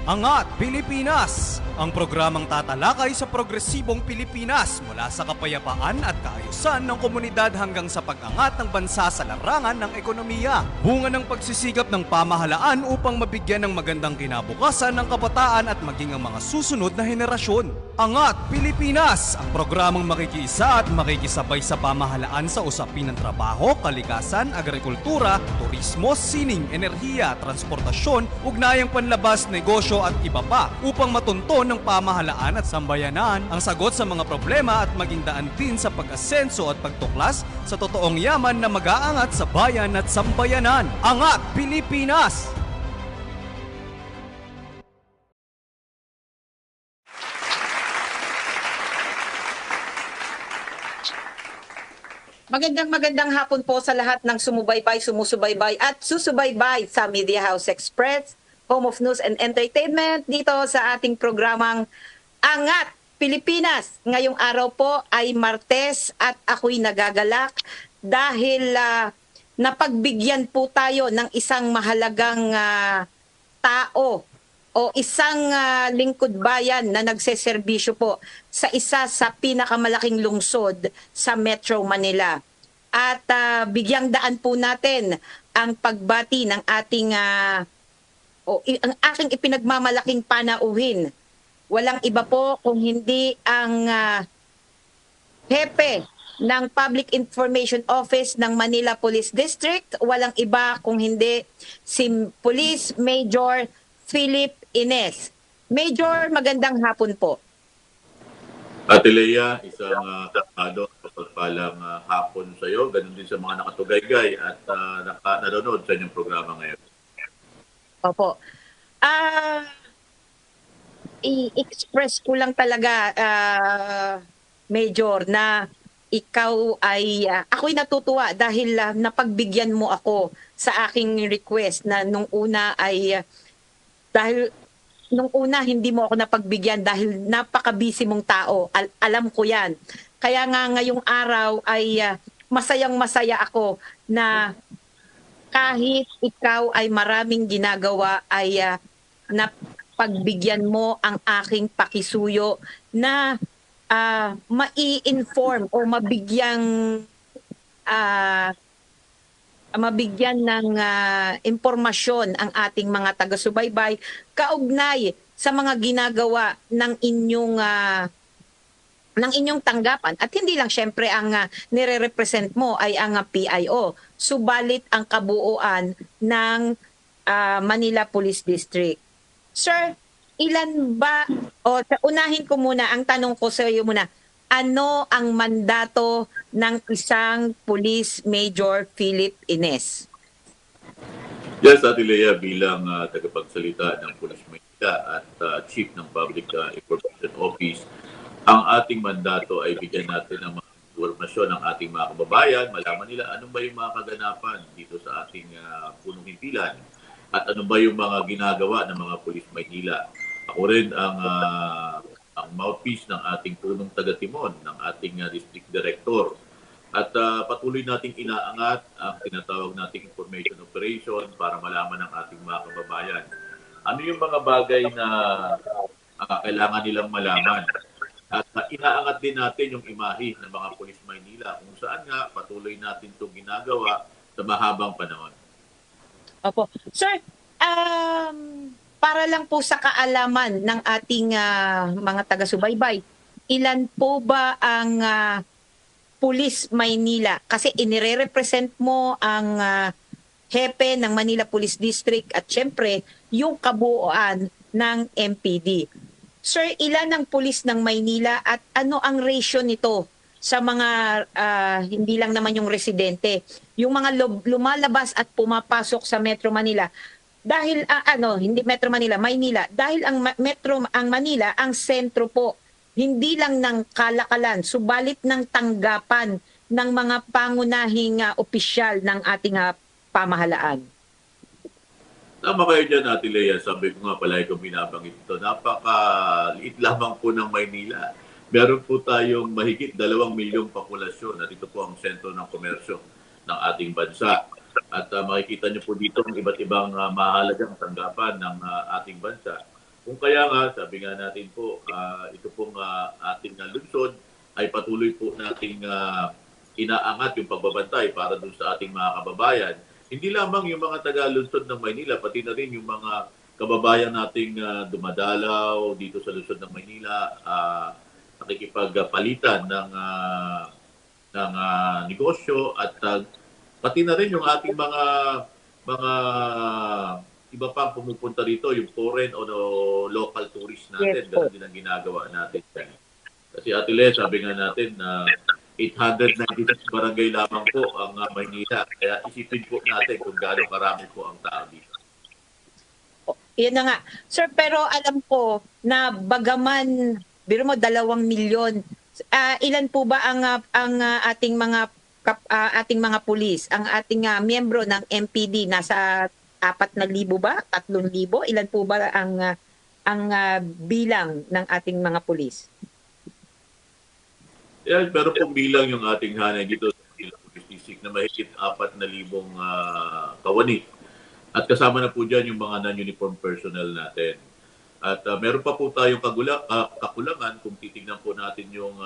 Angat Pilipinas! Ang programang tatalakay sa progresibong Pilipinas mula sa kapayapaan at kaayusan ng komunidad hanggang sa pag-angat ng bansa sa larangan ng ekonomiya. Bunga ng pagsisikap ng pamahalaan upang mabigyan ng magandang kinabukasan ng kabataan at maging ang mga susunod na henerasyon. Angat Pilipinas! Ang programang makikiisa at makikisabay sa pamahalaan sa usapin ng trabaho, kalikasan, agrikultura, turismo, sining, enerhiya, transportasyon, ugnayang panlabas, negosyo at iba pa upang matunton ng pamahalaan at sambayanan ang sagot sa mga problema at maging daan din sa pag-asenso at pagtuklas sa totoong yaman na mag-aangat sa bayan at sambayanan. Angat Pilipinas! Magandang hapon po sa lahat ng sumubaybay, sumusubaybay at susubaybay sa Media House Express, Home of News and Entertainment dito sa ating programang Angat Pilipinas. Ngayong araw po ay Martes at ako'y nagagalak dahil napagbigyan po tayo ng isang mahalagang tao o isang lingkod bayan na nagseserbisyo po sa isa sa pinakamalaking lungsod sa Metro Manila. At bigyang daan po natin ang pagbati ng ating ang aking ipinagmamalaking panauhin. Walang iba po kung hindi ang hepe ng Public Information Office ng Manila Police District. Walang iba kung hindi si Police Major Philip Ines. Major, magandang hapon po. Ate Lea, isang pagpalang hapon sa iyo. Ganun din sa mga nakatugaygay at nanonood sa inyong programa ngayon. Opo. I-express ko lang talaga, Major, na ikaw ay, ako'y natutuwa dahil napagbigyan mo ako sa aking request na nung una ay, dahil nung una hindi mo ako napagbigyan dahil napaka-busy mong tao. Alam ko yan. Kaya nga ngayong araw ay masayang-masaya ako na kahit ikaw ay maraming ginagawa ay napagbigyan mo ang aking pakisuyo na mai-inform o mabigyan ng impormasyon ang ating mga taga-subaybay kaugnay sa mga ginagawa ng inyong tanggapan. At hindi lang syempre ang nire-represent mo ay ang PIO, subalit ang kabuuan ng Manila Police District. Sir, ilan ba, unahin ko muna, ang tanong ko sa iyo muna, ano ang mandato ng isang Police Major Philip Ines? Yes, Ate Lea, bilang tagapagsalita ng Police Manila at Chief ng Public Information Office, ang ating mandato ay bigyan natin ng mga informasyon ng ating mga kababayan, malaman nila ano ba yung mga kaganapan dito sa ating punong himpilan at ano ba yung mga ginagawa ng mga Police Manila. Ako rin ang mouthpiece ng ating punong taga-timon, ng ating district director. At patuloy nating inaangat ang tinatawag nating information operation para malaman ng ating mga kababayan. Ano yung mga bagay na kailangan nilang malaman. At inaangat din natin yung imahe ng mga Police Maynila kung saan nga patuloy natin itong ginagawa sa mahabang panahon. Opo. Sir, para lang po sa kaalaman ng ating mga taga-subaybay, ilan po ba ang Police Maynila? Kasi inire-represent mo ang hepe ng Manila Police District at syempre yung kabuuan ng MPD. Sir, ilan ang pulis ng Maynila at ano ang ratio nito sa mga hindi lang naman yung residente, yung mga lumalabas at pumapasok sa Metro Manila? Dahil hindi Metro Manila, Maynila, dahil ang Manila ang sentro po hindi lang ng kalakalan, subalit ng tanggapan ng mga pangunahing opisyal ng ating pamahalaan. Tama kayo dyan, Ate Lea. Sabi ko nga palagi kong binabanggit ito. Napakaliit lamang po ng Maynila. Meron po tayong mahigit 2 milyong populasyon at ito po ang sentro ng komersyo ng ating bansa. At makikita niyo po dito ang iba't ibang mahalagang tanggapan ng ating bansa. Kung kaya nga, sabi nga natin po, ito pong ating lungsod ay patuloy po nating inaangat yung pagbabantay para dun sa ating mga kababayan. Hindi lamang yung mga taga-lungsod ng Maynila, pati na rin yung mga kababayan nating dumadalaw dito sa lungsod ng Maynila, nakikipagpalitan ng negosyo at pati na rin yung ating mga iba pang pumupunta dito, yung foreign o local tourist natin. Yes po. Ganun din ang ginagawa natin. Kasi Ate Le, sabi nga natin na 896 barangay lamang po ang Maynila. Kaya isipin po natin kung gaano karami po ang tao dito. Yan na nga. Sir, pero alam ko na bagaman, biro mo 2 milyon, ilan po ba ang ating mga ating mga pulis, ang ating miyembro ng MPD nasa 4,000 ba? 3,000? Ilan po ba ang bilang ng ating mga pulis? Yes, pero pong bilang yung ating hanay dito sa Manila Police District na mahigit 4,000 kawani. At kasama na po dyan yung mga non-uniform personnel natin. At meron pa po tayong kakulangan kung titignan po natin yung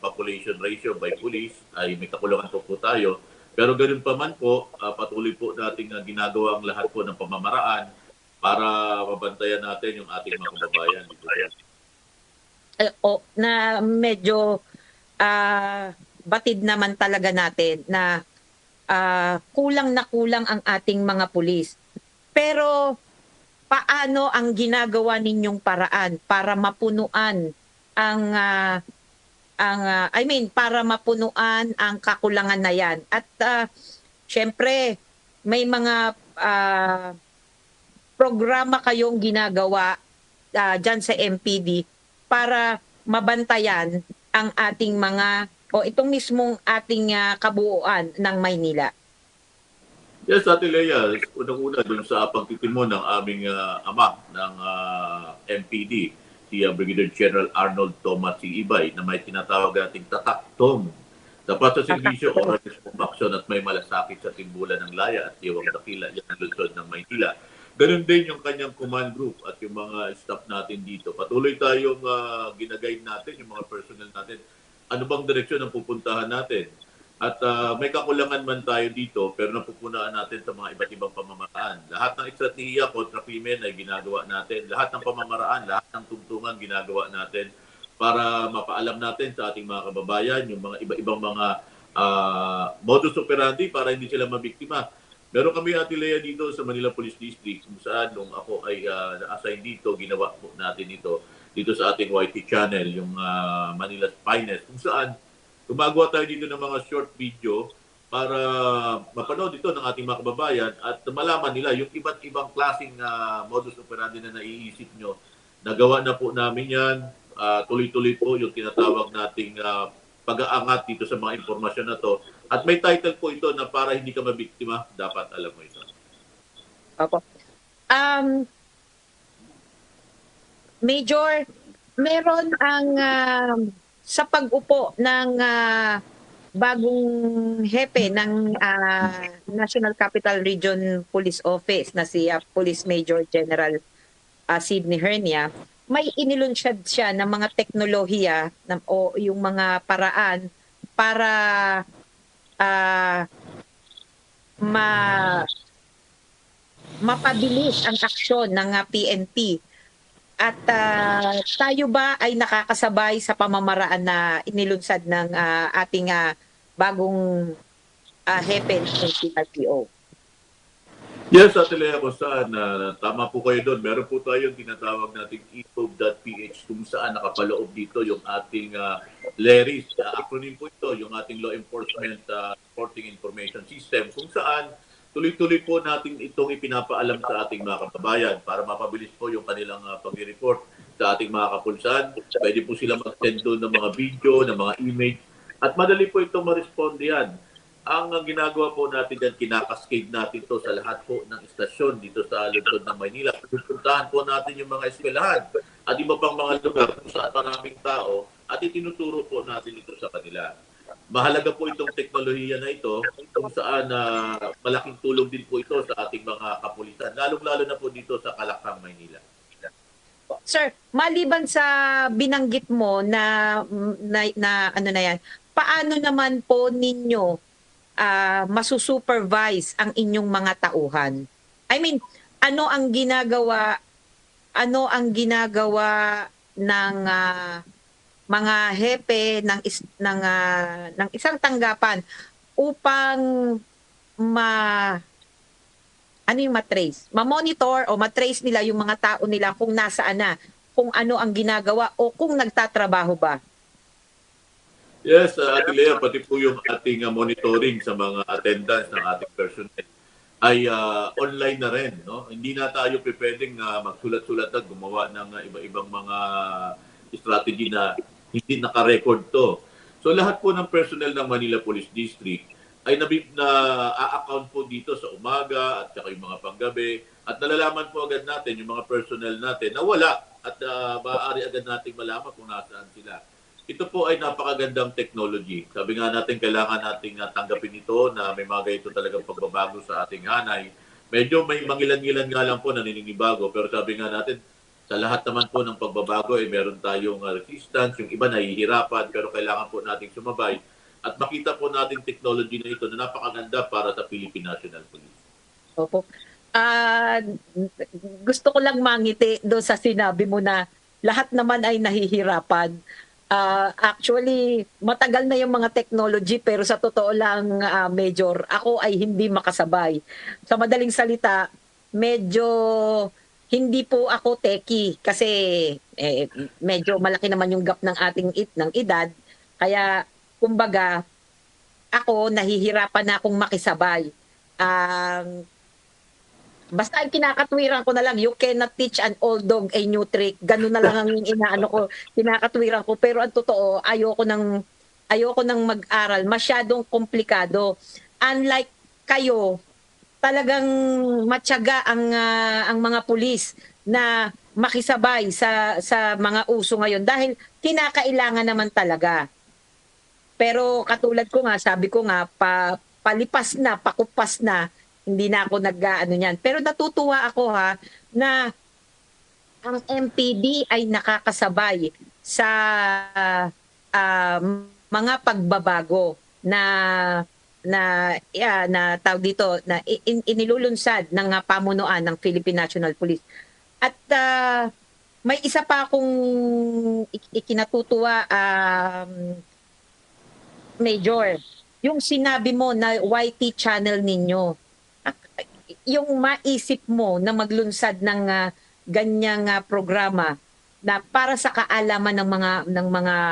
population ratio by police ay may kakulangan po tayo. Pero ganun pa man po, patuloy po nating ginagawa ang lahat po ng pamamaraan para mabantayan natin yung ating mga kababayan dito. Na medyo batid naman talaga natin na kulang na kulang ang ating mga pulis. Pero paano ang ginagawa ninyong paraan para mapunuan para mapunuan ang kakulangan na yan? At syempre may mga programa kayong ginagawa dyan sa MPD para mabantayan ang ating itong mismong ating kabuuan ng Maynila. Yes, Ate Lea, unang-una dun sa pagtitimon ng aming ama ng MPD, si Brigadier General Arnold Thomas C. Ibay, na may tinatawag nating tataktom. Dapat sa servisyo, oras pumaksyon at may malasakit sa timbulan ng laya at iwang dakila yan ang lungsod ng Maynila. Ganun din yung kanyang command group at yung mga staff natin dito. Patuloy tayong ginaguide natin, yung mga personnel natin, ano bang direksyon ang pupuntahan natin. At may kakulangan man tayo dito, pero napupunaan natin sa mga iba't ibang pamamaraan. Lahat ng estratehiya kontra krimen ay ginagawa natin. Lahat ng pamamaraan, lahat ng tungtungan ginagawa natin para mapaalam natin sa ating mga kababayan yung mga iba-ibang mga modus operandi para hindi sila mabiktima. Meron kami, Ate Lea, dito sa Manila Police District kung saan nung ako ay na-assign dito, ginawa po natin dito sa ating YT channel, yung Manila's Finest, kung saan gumagawa tayo dito ng mga short video para mapanood ito ng ating mga kababayan at malaman nila yung iba't ibang klaseng modus operandi na naiisip nyo. Nagawa na po namin yan. Tuloy-tuloy po yung tinatawag nating pag-aangat dito sa mga impormasyon na to. At may title po ito na para hindi ka mabiktima, dapat alam mo ito. Opo. Major, meron ang sa pag-upo ng bagong hepe ng National Capital Region Police Office na si Police Major General Sidney Hernia, may inilunsad siya ng mga teknolohiya o yung mga paraan para mapabilis ang aksyon ng PNP. At tayo ba ay nakakasabay sa pamamaraan na inilunsad ng ating bagong hepe ng NCRPO? Yes, Ate Lea, kung saan tama po kayo doon. Meron po tayong tinatawag nating ECOB.ph kung saan nakapaloob dito yung ating LERIS. Acronym po ito, yung ating Law Enforcement Reporting Information System, kung saan tuloy-tuloy po natin itong ipinapaalam sa ating mga kababayan para mapabilis po yung kanilang pag-report sa ating mga kapulsan. Pwede po sila mag-send doon ng mga video, ng mga image, at madali po itong ma-responde yan. Ang ginagawa po natin yan, kinakascade natin to sa lahat po ng istasyon dito sa lungsod ng Maynila. Pupuntahan po natin yung mga eskwelahan at iba pang mga lugar kung saan maraming tao at itinuturo po natin ito sa kanila. Mahalaga po itong teknolohiya na ito kung saan malaking tulong din po ito sa ating mga kapulisan, lalong-lalo na po dito sa Kalakang, Maynila. Sir, maliban sa binanggit mo na ano na yan, paano naman po ninyo masusupervise ang inyong mga tauhan? I mean, ano ang ginagawa ng mga hepe ng isang tanggapan upang matrace, ma-monitor o matrace nila yung mga tao nila kung nasaan na, kung ano ang ginagawa o kung nagtatrabaho ba? Yes, Ate Lea, pati po yung ating monitoring sa mga attendance ng ating personnel ay online na rin. No? Hindi na tayo pwedeng magsulat-sulat at gumawa ng iba-ibang mga strategy na hindi naka-record to. So lahat po ng personnel ng Manila Police District ay na-account po dito sa umaga at saka yung mga panggabi at nalalaman po agad natin yung mga personnel natin na wala at maaari agad nating malaman kung nasaan sila. Ito po ay napakagandang technology. Sabi nga natin, kailangan nating tanggapin ito na may mga ganito talagang pagbabago sa ating hanay. Medyo may mangilan-ngilan nga lang po na naninibago, pero sabi nga natin, sa lahat naman po ng pagbabago ay meron tayong resistance, yung iba nahihirapan, pero kailangan po nating sumabay. At makita po natin technology na ito na napakaganda para sa Philippine National Police. Opo. Gusto ko lang mangiti doon sa sinabi mo na lahat naman ay nahihirapan. Actually, matagal na yung mga technology pero sa totoo lang, Major, ako ay hindi makasabay. Sa madaling salita, medyo hindi po ako techie kasi medyo malaki naman yung gap ng ating ng edad. Kaya kumbaga, ako nahihirapan na akong makisabay. Basta ang kinakatwiran ko na lang, you cannot teach an old dog a new trick. Ganun na lang ang inaano ko, kinakatwiran ko. Pero ang totoo, ayoko nang mag-aral. Masyadong komplikado. Unlike kayo, talagang matyaga ang mga pulis na makisabay sa mga uso ngayon dahil kinakailangan naman talaga. Pero katulad ko nga, sabi ko nga, palipas na, pakupas na, hindi na ako nag-ano niyan. Pero natutuwa ako na ang MPD ay nakakasabay sa mga pagbabago na tawag dito, na inilulunsad ng pamunuan ng Philippine National Police. At may isa pa akong ikinatutuwa, Major, yung sinabi mo na YT channel ninyo, yung maisip mo na maglunsad ng ganyang programa na para sa kaalaman ng mga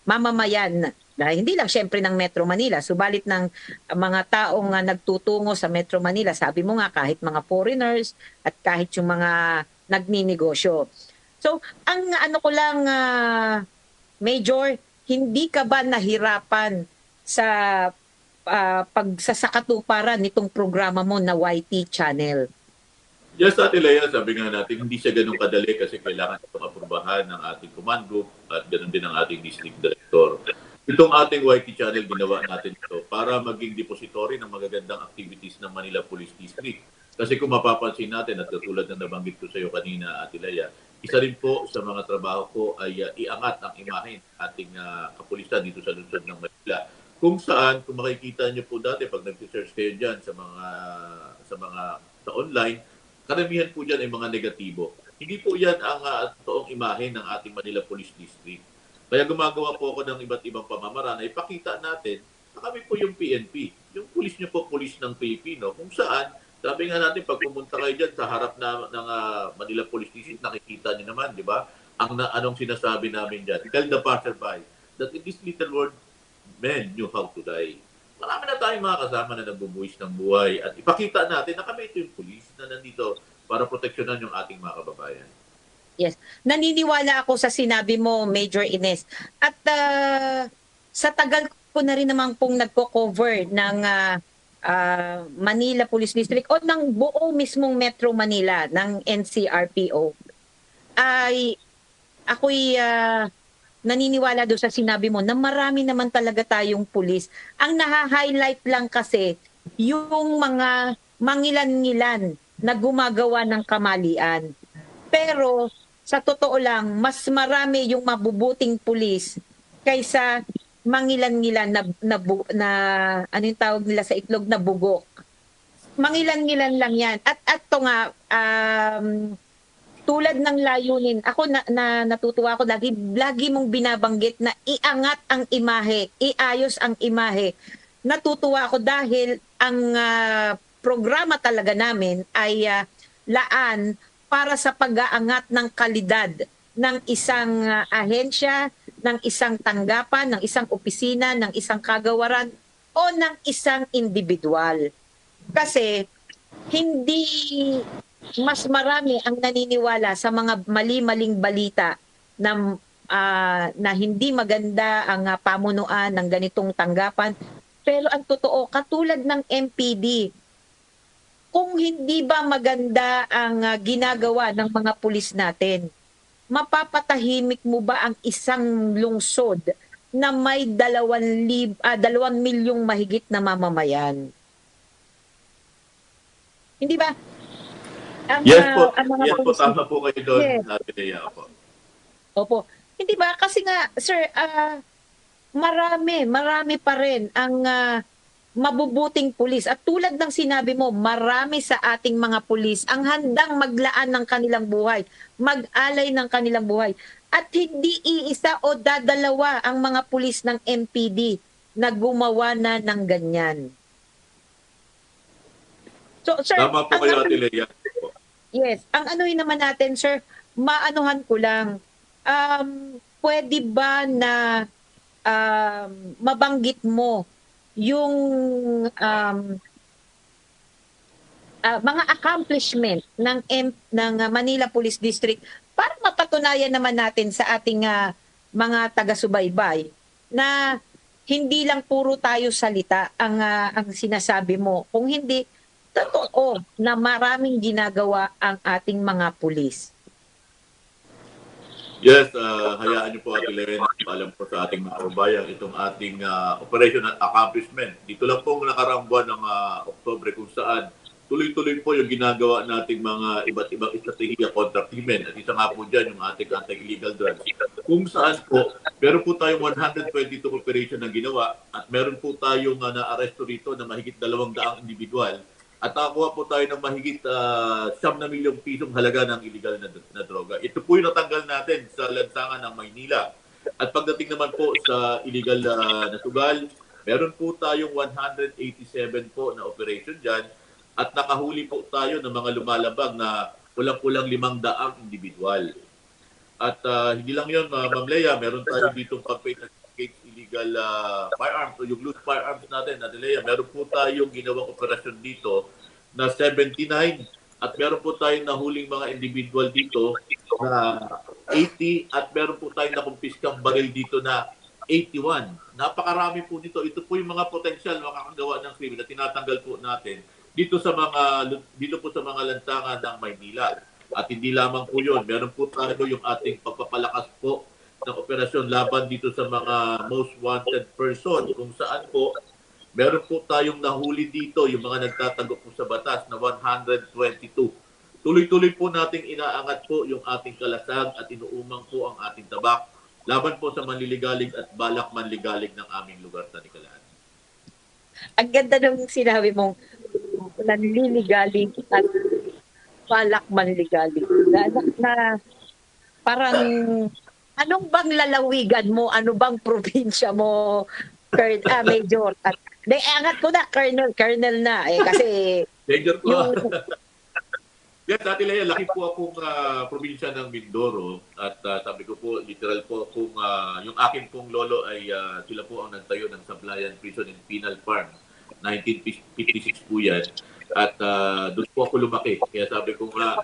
mamamayan na hindi lang syempre ng Metro Manila, subalit ng mga taong nagtutungo sa Metro Manila, sabi mo nga kahit mga foreigners at kahit yung mga nagninegosyo. So, ang ano ko lang, Major, hindi ka ba nahirapan sa pagsasakatuparan nitong programa mo na YT channel? Yes, Ate Lea, sabi nga natin, hindi siya ganun kadali kasi kailangan itong aprubahan ng ating command group at ganun din ang ating district director. Itong ating YT channel, ginawa natin ito para maging depository ng magagandang activities ng Manila Police District. Kasi kung mapapansin natin, at katulad na nabanggit ko sa iyo kanina, Ate Lea, isa rin po sa mga trabaho ko ay iangat ang imahe ng ating kapulisan dito sa lungsod ng Manila. Kung saan, kung makikita niyo po dati, pag nag-search kayo dyan sa online, karamihan po dyan ay mga negatibo. Hindi po yan ang toong imahe ng ating Manila Police District. Kaya gumagawa po ako ng iba't ibang pamamaraan na ipakita natin na kami po yung PNP. Yung pulis niyo po, pulis ng Pilipino. Kung saan, sabi nga natin, pag pumunta kayo dyan sa harap ng Manila Police District, nakikita niyo naman, di ba? Anong sinasabi namin dyan? Tell the passerby that in this little world, men knew how to die. Marami na tayong mga kasama na nagbubuwis ng buhay at ipakita natin na kami ito yung pulis na nandito para proteksyonan yung ating mga kababayan. Yes. Naniniwala ako sa sinabi mo, Major Ines. At sa tagal ko na rin naman pong nagko-cover ng Manila Police District o ng buong mismong Metro Manila ng NCRPO, ay ako'y naniniwala doon sa sinabi mo na marami naman talaga tayong pulis. Ang naha-highlight lang kasi yung mga mangilan-ngilan na gumagawa ng kamalian. Pero sa totoo lang, mas marami yung mabubuting pulis kaysa mangilan-ngilan na ano yung tawag nila sa itlog na bugok. Mangilan-ngilan lang yan. At to nga, tulad ng layunin, ako natutuwa ako lagi mong binabanggit na iangat ang imahe, iayos ang imahe. Natutuwa ako dahil ang programa talaga namin ay laan para sa pag-aangat ng kalidad ng isang ahensya, ng isang tanggapan, ng isang opisina, ng isang kagawaran o ng isang individual. Kasi hindi mas marami ang naniniwala sa mga mali-maling balita na hindi maganda ang pamunuan ng ganitong tanggapan. Pero ang totoo, katulad ng MPD, kung hindi ba maganda ang ginagawa ng mga pulis natin, mapapatahimik mo ba ang isang lungsod na may 2 milyong mahigit na mamamayan? Hindi ba? Yes po, ang mga yes po, pulis- tama po kayo doon, Yes. Ate Lea po. Opo. Hindi ba? Kasi nga, sir, marami pa rin ang mabubuting pulis. At tulad ng sinabi mo, marami sa ating mga pulis ang handang maglaan ng kanilang buhay, mag-alay ng kanilang buhay. At hindi iisa o dadalawa ang mga pulis ng MPD na gumawa na ng ganyan. So, sir, Tama po ang kayo, ano- Ate Lea. Yes, ang anuhin naman natin, sir, maanuhan ko lang. Pwede ba na mabanggit mo yung mga accomplishment ng Manila Police District para mapatunayan naman natin sa ating mga taga-subaybay na hindi lang puro tayo salita ang sinasabi mo. Kung hindi, totoo na maraming ginagawa ang ating mga pulis. Yes, hayaan niyo po, Ate Lea, na paalam po sa ating mga kababayan itong ating operational accomplishment. Dito lang po nakaraang buwan ng Oktubre kung saan tuloy-tuloy po yung ginagawa nating mga iba't ibang estratehiya kontra krimen. At isa nga po dyan yung ating anti-illegal drugs. Kung saan po, meron po tayong 122 operation na ginawa at meron po tayong na-aresto rito na mahigit 200 individual. At nakakuha po tayo ng mahigit 9 milyong pisong halaga ng illegal na droga. Ito po yung natanggal natin sa lansangan ng Maynila. At pagdating naman po sa illegal na sugal, meron po tayong 187 po na operation dyan. At nakahuli po tayo ng mga lumalabag na kulang-kulang 500 individual. At hindi lang yun, Ma'am Lea, meron tayo ditong campaign against illegal firearms. So yung loose firearms natin, Ate Lea, meron po tayong ginawang operasyon dito na 79 at meron po tayong nahuling mga individual dito na 80 at meron po tayong nakumpiskang baril dito na 81. Napakarami po nito. Ito po yung mga potensyal makakagawa ng krimen na tinatanggal po natin dito po sa mga lansangan ng Maynila. At hindi lamang po 'yon, meron po tayo yung ating pagpapalakas po ng operasyon laban dito sa mga most wanted person kung saan po meron po tayong nahuli dito yung mga nagtatago po sa batas na 122. Tuloy-tuloy po nating inaangat po yung ating kalasag at inuumang po ang ating tabak laban po sa manliligalig at balak manligalig ng aming lugar sa Nikalaan. Ang ganda nung sinabi mong nanliligalig at balak manligalig. Na parang anong bang lalawigan mo? Ano bang probinsya mo, Major? At angat ko na, Colonel na. Kasi Major po. yung Yes, Ate Lea, laki po akong probinsya ng Mindoro at sabi ko po, literal po, kung yung akin pong lolo ay sila po ang nagtayo ng Sablayan Prison and Penal Farm. 1956 po yan. At doon po ako lumaki. Kaya sabi ko nga,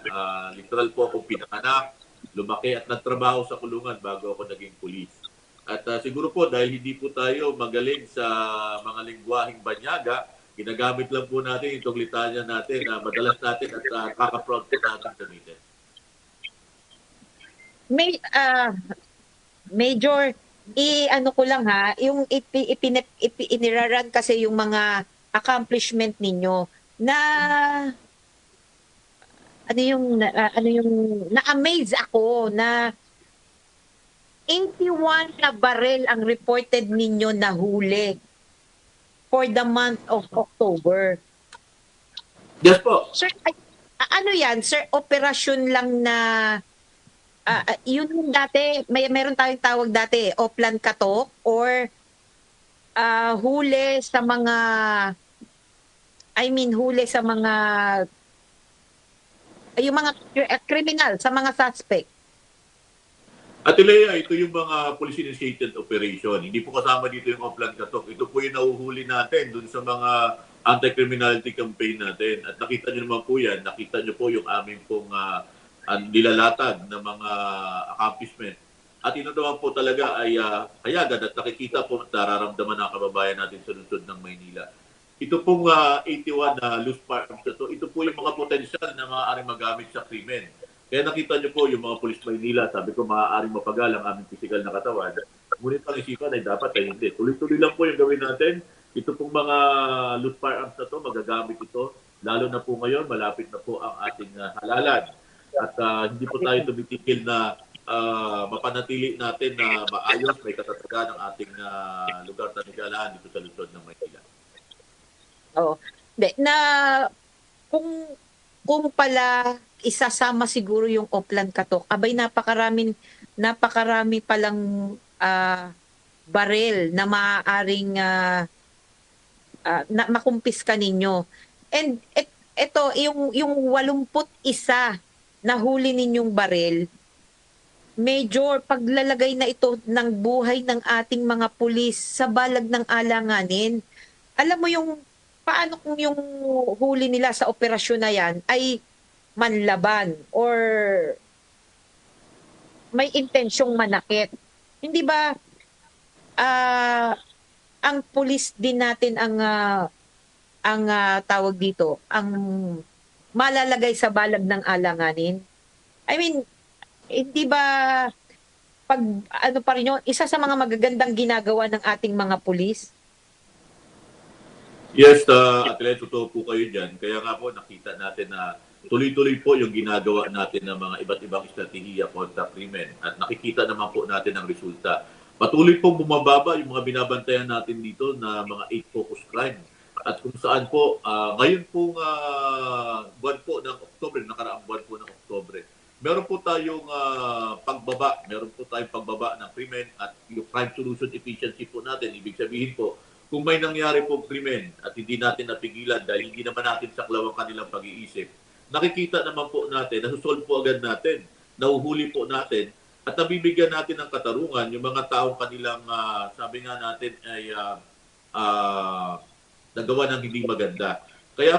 literal po akong pinanganak, lumaki at nagtrabaho sa kulungan bago ako naging pulis. At siguro po dahil hindi po tayo magaling sa mga lingwaheng banyaga, ginagamit lang po natin itong litanya natin na madalas natin at kaka-proud po natin gamitin. Major, ano ko lang ha, yung iniraran kasi yung mga accomplishment ninyo na ano yung na-amaze ako na 81 na barel ang reported ninyo na huli for the month of October. Yes po. Sir, ano yan? Sir, operasyon lang na yun yung dati, meron tayong tawag dati, Oplan Katok or huli sa mga huli sa mga yung mga criminal, sa mga suspect. Ate Lea, ito yung mga police-initiated operation. Hindi po kasama dito yung Oplan Katok. Ito po yung nahuhuli natin dun sa mga anti-criminality campaign natin. At nakita niyo naman po yan. Nakita niyo po yung aming pong nilalatag ng mga accomplishment. At ito naman po talaga ay kayagan at nakikita po at nararamdaman ng kababayan natin sa lungsod ng Maynila. Ito pong 81 na loose firearms na ito po yung mga potensyal na maaaring magamit sa krimen. Kaya nakita niyo po yung mga pulis Maynila, sabi ko maaaring mapagal ang aming physical na katawan. Ngunit ang isipan ay dapat ay hindi. Tuloy-tuloy lang po yung gawin natin. Ito pong mga loose firearms na ito, magagamit ito. Lalo na po ngayon, malapit na po ang ating halalan. At hindi po tayo tumitigil na mapanatili natin na maayos, may katatagan ng ating lugar tanigalaan dito sa lungsod ng Maynila. Oo. Na kung pala isasama siguro yung Oplan Katok, abay napakarami palang barel na maaaring na makumpiska ninyo. And ito yung 81 na huli ninyong barel, Major, paglalagay na ito ng buhay ng ating mga pulis sa balag ng alanganin. Alam mo yung paano kung yung huli nila sa operasyon na yan ay manlaban or may intensyong manakit. Hindi ba ang pulis din natin ang tawag dito, ang malalagay sa balag ng alanganin? I mean, hindi ba pag ano pa rin yun, isa sa mga magagandang ginagawa ng ating mga pulis? Yes, Atle, totoo po kayo dyan. Kaya nga po nakita natin na tuloy-tuloy po yung ginagawa natin ng mga iba't ibang estratehiya kontra krimen. At nakikita naman po natin ang resulta. Patuloy pong bumababa yung mga binabantayan natin dito na mga 8 focus crime. At kung saan po, ngayon pong buwan po ng Oktubre, nakaraang buwan po ng Oktubre, meron po tayong pagbaba ng krimen at yung crime solution efficiency po natin. Ibig sabihin po, kung may nangyari po krimen at hindi natin napigilan dahil hindi naman natin saklaw ang kanilang pag-iisip, nakikita naman po natin, nasusolve po agad natin, nahuhuli po natin, at nabibigyan natin ng katarungan yung mga taong kanilang, sabi nga natin, ay nagawa ng hindi maganda. Kaya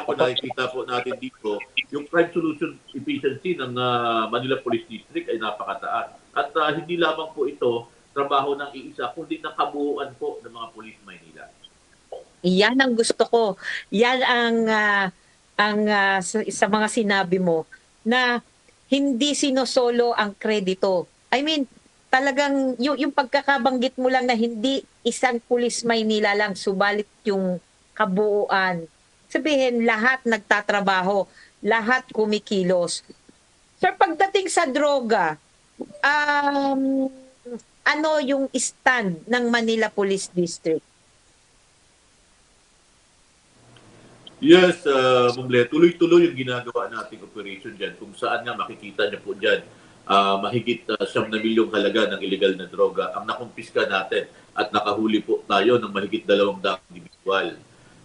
po nakikita po natin dito, yung crime solution efficiency ng Manila Police District ay napakataas. At hindi lamang po ito trabaho ng iisa, kundi ng kabuuan po ng mga Police Maynila. Yan ang gusto ko. Yan ang sa mga sinabi mo na hindi sinosolo ang kredito. I mean, talagang yung pagkakabanggit mo lang na hindi isang Police Maynila lang, subalit yung kabuuan. Sabihin, lahat nagtatrabaho, lahat kumikilos. Sir, pagdating sa droga, ano yung stand ng Manila Police District? Yes, Mumble, tuloy-tuloy yung ginagawa nating operation dyan. Kung saan nga makikita niyo po dyan, mahigit 7 na milyong halaga ng illegal na droga ang nakumpiska natin at nakahuli po tayo ng mahigit 200 individual.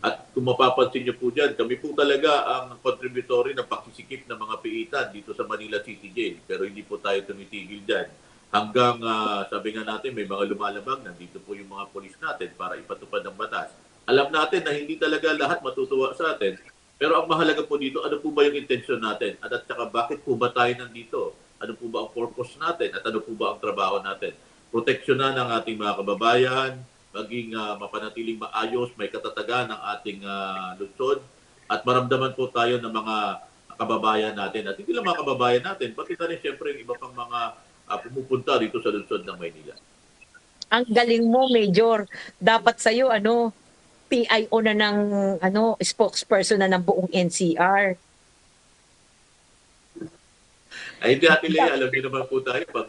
At kung mapapansin niyo po dyan, kami po talaga ang contributory ng pagsisikip ng mga piitan dito sa Manila City Jail. Pero hindi po tayo tumitigil dyan. Hanggang, sabi nga natin, may mga lumalabag, nandito po yung mga polis natin para ipatupad ang batas. Alam natin na hindi talaga lahat matutuwa sa atin, pero ang mahalaga po dito, ano po ba yung intensyon natin? At saka bakit po ba tayo nandito? Ano po ba ang purpose natin? At ano po ba ang trabaho natin? Proteksyonan ng ating mga kababayan, maging mapanatiling maayos, may katatagan ng ating lungsod, at maramdaman po tayo ng mga kababayan natin. At hindi lang mga kababayan natin, pati na rin siyempre yung iba pang mga pumupunta dito sa lungsod ng Maynila. Ang galing mo, Major. Dapat sa'yo, PIO na ng spokesperson na ng buong NCR. Ay, hindi, Ate Lea, alam niyo naman po tayo, pag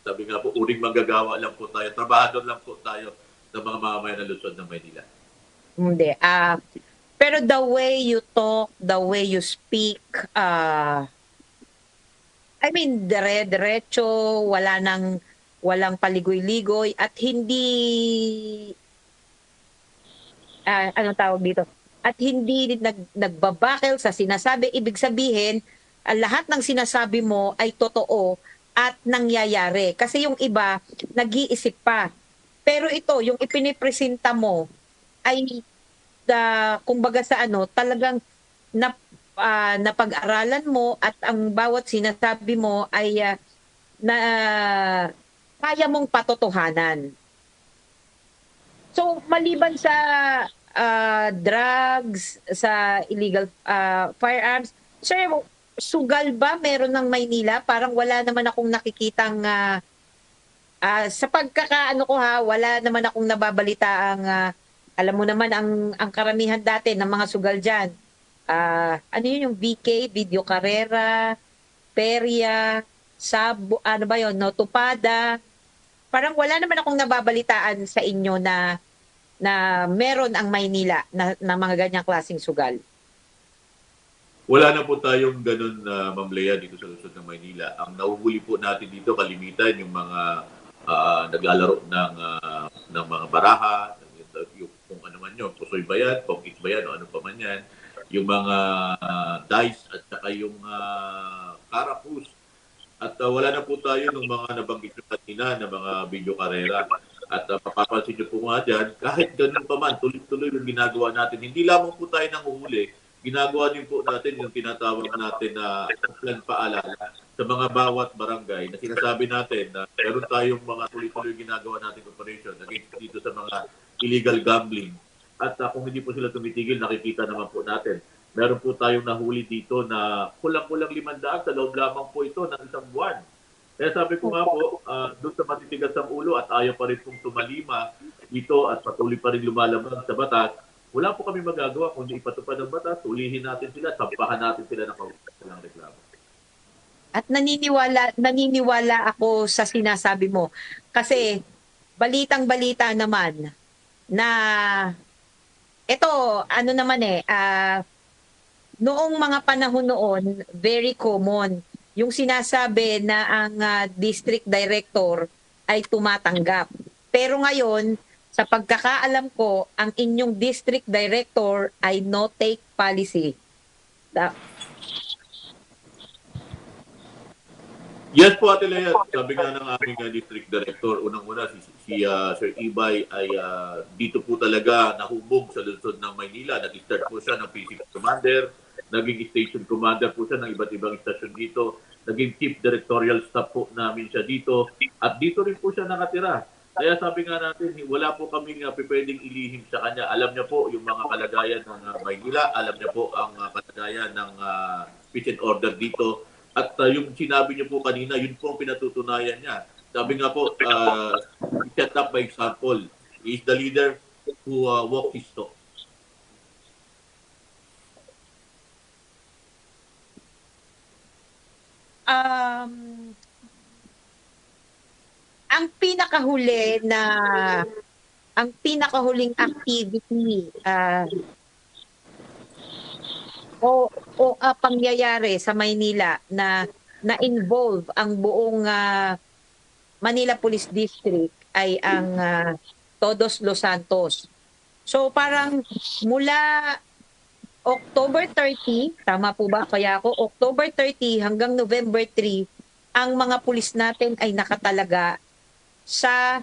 sabi nga po, uring manggagawa lang po tayo, trabahador lang po tayo ng mga mamamayan ng Luzon ng Maynila. Hindi. Pero the way you talk, the way you speak, I mean, dire-diretso, walang paligoy-ligoy at hindi anong tawag dito? At hindi nagbabakel sa sinasabi. Ibig sabihin, lahat ng sinasabi mo ay totoo at nangyayari. Kasi yung iba, nag-iisip pa. Pero ito, yung ipinipresenta mo ay kumbaga sa talagang napag-aralan mo at ang bawat sinasabi mo ay na kaya mong patotohanan. So, maliban sa drugs, sa illegal firearms, sir, sugal ba meron ng Maynila? Parang wala naman akong nakikitang, sa pagkakaano ko wala naman akong nababalita alam mo naman ang karamihan dati ng mga sugal dyan. Ano yun yung VK, Video Carrera, Peria, ano ba yun, no, Tupada. Parang wala naman akong nababalitaan sa inyo na meron ang Maynila na mga ganyang klaseng sugal. Wala na po tayong ganun na Ma'am dito sa Luzon ng Maynila. Ang nahuhuli po natin dito kalimitan yung mga naglalaro ng mga baraha, yung kung ano man yun, pusoy ba yan, pongkit ba yan, o ano pa man yan, yung mga dice at saka yung carapus. At wala na po tayo ng mga nabanggit nyo kanina na mga video karera. At mapapansin nyo po nga dyan, kahit ganun pa man, tuloy-tuloy yung ginagawa natin. Hindi lamang po tayo nanguhuli, ginagawa din po natin yung tinatawag natin na plan paalala sa mga bawat barangay na sinasabi natin na meron tayong mga tuloy-tuloy ginagawa natin operation against dito sa mga illegal gambling. At kung hindi po sila tumitigil, nakikita naman po natin. Meron po tayong nahuli dito na kulang-kulang 500 sa loob lamang po ito ng isang buwan. Kaya sabi ko nga po, doon sa matitigas ang ulo at ayaw pa rin pong tumalima dito at patuloy pa rin lumalabag sa batas, wala po kami magagawa kundi ipatupad ang batas, ulihin natin sila, sampahan natin sila ng kaukulang reklamo. At naniniwala ako sa sinasabi mo. Kasi balitang-balita naman na ito, ano naman noong mga panahon noon, very common yung sinasabi na ang district director ay tumatanggap. Pero ngayon, sa pagkakaalam ko, ang inyong district director ay no-take policy. Yes po, Ate Lea. Sabi nga ng aming district director, unang-una si Sir Ibay ay dito po talaga nahubog sa lungsod ng Maynila. Nag-start po siya ng PCP commander, naging station commander po siya ng iba't ibang istasyon dito, naging chief directorial staff po namin siya dito, at dito rin po siya nakatira. Kaya sabi nga natin, wala po kaming pwedeng ilihim sa kanya. Alam niya po yung mga kalagayan ng Maynila, alam niya po ang kalagayan ng peace and order dito. At yung sinabi niyo po kanina, yun po ang pinatutunayan niya. Sabi nga po, set up by example. He is the leader who walks his talk. Ang pinakahuling activity pangyayari sa Maynila na involve ang buong Manila Police District ay ang Todos Los Santos. So parang mula October 30, tama po ba kaya ako? October 30 hanggang November 3, ang mga pulis natin ay nakatalaga sa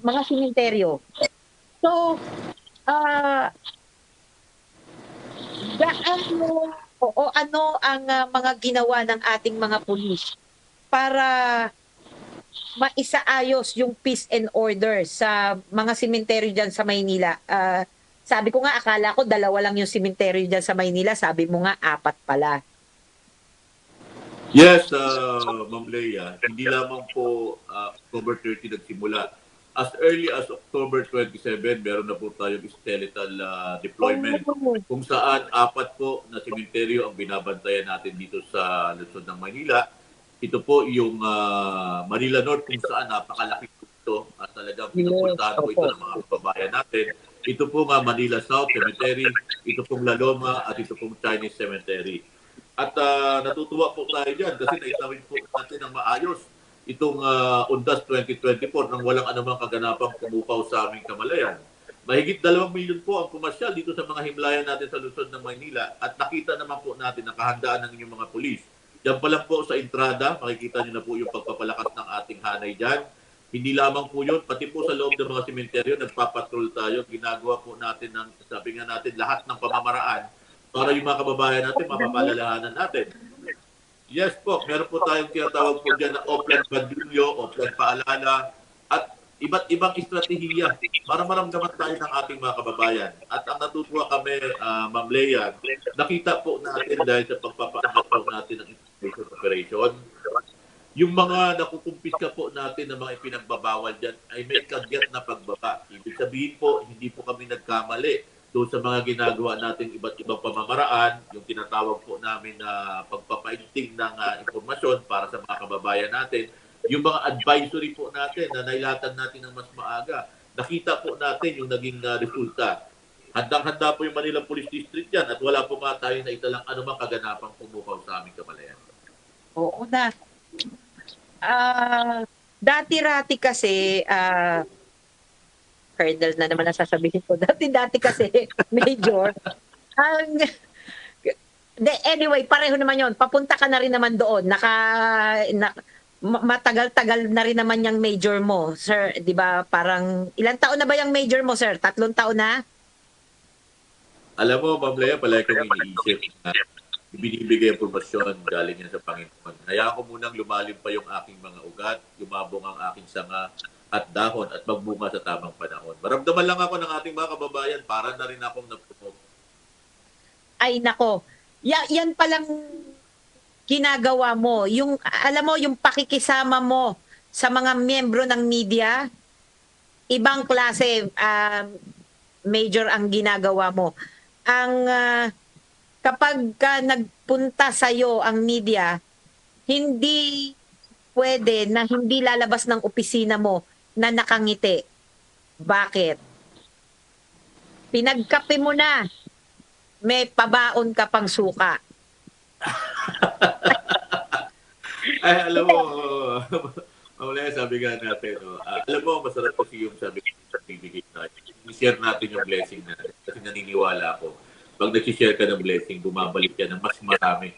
mga simenteryo. So, ano ang mga ginawa ng ating mga pulis para maisaayos yung peace and order sa mga simenteryo dyan sa Maynila? Sabi ko nga, akala ko 2 lang yung simenteryo dyan sa Maynila. Sabi mo nga, 4 pala. Yes, Ma'am Lea, hindi lamang po October 30 nagsimula as early as October 27, meron na po tayong skeletal deployment kung saan 4 po na sementeryo ang binabantayan natin dito sa lungsod ng Manila. Ito po yung Manila North kung saan napakalaki po ito at talagang pinupuntahan po ito ng mga kababayan natin. Ito po nga Manila South Cemetery, ito pong La Loma at ito pong Chinese Cemetery. At natutuwa po tayo dyan kasi naitawid po natin ng maayos itong UNDAS 2024 nang walang anumang kaganapang pumupaw sa aming kamalayan. Mahigit 2 milyon po ang pumasyal dito sa mga himlayan natin sa lungsod ng Maynila at nakita naman po natin ang kahandaan ng inyong mga pulis. Diyan pa lang po sa entrada, makikita niyo na po yung pagpapalakas ng ating hanay dyan. Hindi lamang po yun, pati po sa loob ng mga sementeryo, nagpapatrol tayo, ginagawa po natin ng, sabi nga natin, lahat ng pamamaraan para yung mga kababayan natin, mapapalalahanan natin. Yes po, meron po tayong tinatawag po dyan na offline bandulyo, offline paalala, at iba't ibang estratehiya para maramdaman tayo ng ating mga kababayan. At ang natutuwa kami, Ma'am Lea, nakita po natin dahil sa pagpapaangat po natin ng information operation, yung mga nakukumpiska po natin ng mga ipinagbabawal dyan ay may kagyat na pagbaba. Ibig sabihin po, hindi po kami nagkamali doon sa mga ginagawa natin iba't ibang pamamaraan, yung tinatawag po namin na pagpapaigting ng impormasyon para sa mga kababayan natin, yung mga advisory po natin na nailatag natin ng mas maaga, nakita po natin yung naging resulta. Handang-handa po yung Manila Police District yan at wala po nga tayo na italang anumang kaganapang pumukaw sa aming kamalayan. Oo na. Dati-rati kasi, Colonel na naman ang sasabihin ko. Dati kasi, Major, anyway, pareho naman yon. Papunta ka na rin naman doon. Matagal-tagal na rin naman yung Major mo, sir. Di ba? Parang, ilang taon na ba yung Major mo, sir? 3 taon na? Alam mo, Ma'am Lea, palagi kong iniisip na ibinibigay impormasyon galing yan sa Panginoon. Hayaan ko munang lumalim pa yung aking mga ugat, lumabong ang aking sanga at dahon at magbunga sa tamang panahon. Maramdaman lang ako ng ating mga kababayan, para na rin akong napuno. Ay, nako. Yan palang ginagawa mo. Yung, alam mo, yung pakikisama mo sa mga miyembro ng media, ibang klase, Major, ang ginagawa mo. Kapag nagpunta sa'yo ang media, hindi pwede na hindi lalabas ng opisina mo na nakangiti. Bakit? Pinagkape mo na. May pabaon ka pang suka. Ay, alam mo, Maulaya, sabi nga natin, alam mo, masarap kasi yung sabi sa bibigay natin. I-share natin yung blessing natin. Kasi naniniwala ako, pag nag-share ka ng blessing, bumabalik yan ng mas marami.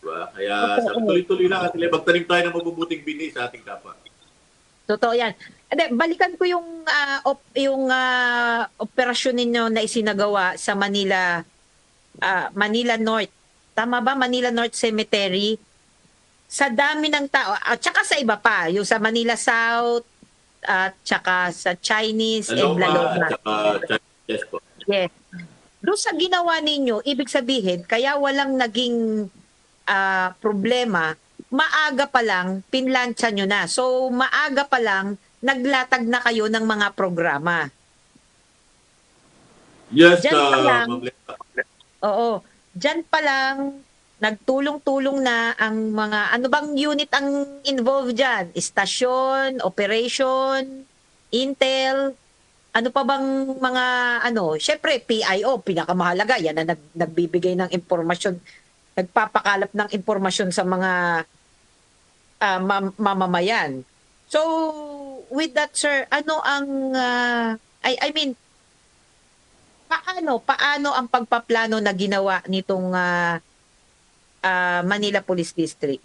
Diba? Kaya tuloy-tuloy lang at magtanim tayo ng mabubuting bini sa ating kapwa. Totoo yan. Balikan ko yung operasyon ninyo na isinagawa sa Manila North. Tama ba? Manila North Cemetery. Sa dami ng tao, at saka sa iba pa, yung sa Manila South, at saka sa Chinese and La Loma. Yes po. Yes. Doon sa ginawa ninyo, ibig sabihin, kaya walang naging problema, maaga pa lang, pinlansya nyo na. So, maaga pa lang, naglatag na kayo ng mga programa. Yes, Diyan pa lang, Ma'am Lea. oo, dyan pa lang, nagtulong-tulong na ang mga, ano bang unit ang involved dyan? Istasyon, operation, intel, ano pa bang mga, syempre, PIO, pinakamahalaga, yan na nagbibigay ng impormasyon, nagpapakalap ng impormasyon sa mga mamamayan. So, with that, sir, ano ang, I mean, paano ang pagpaplano na ginawa nitong Manila Police District?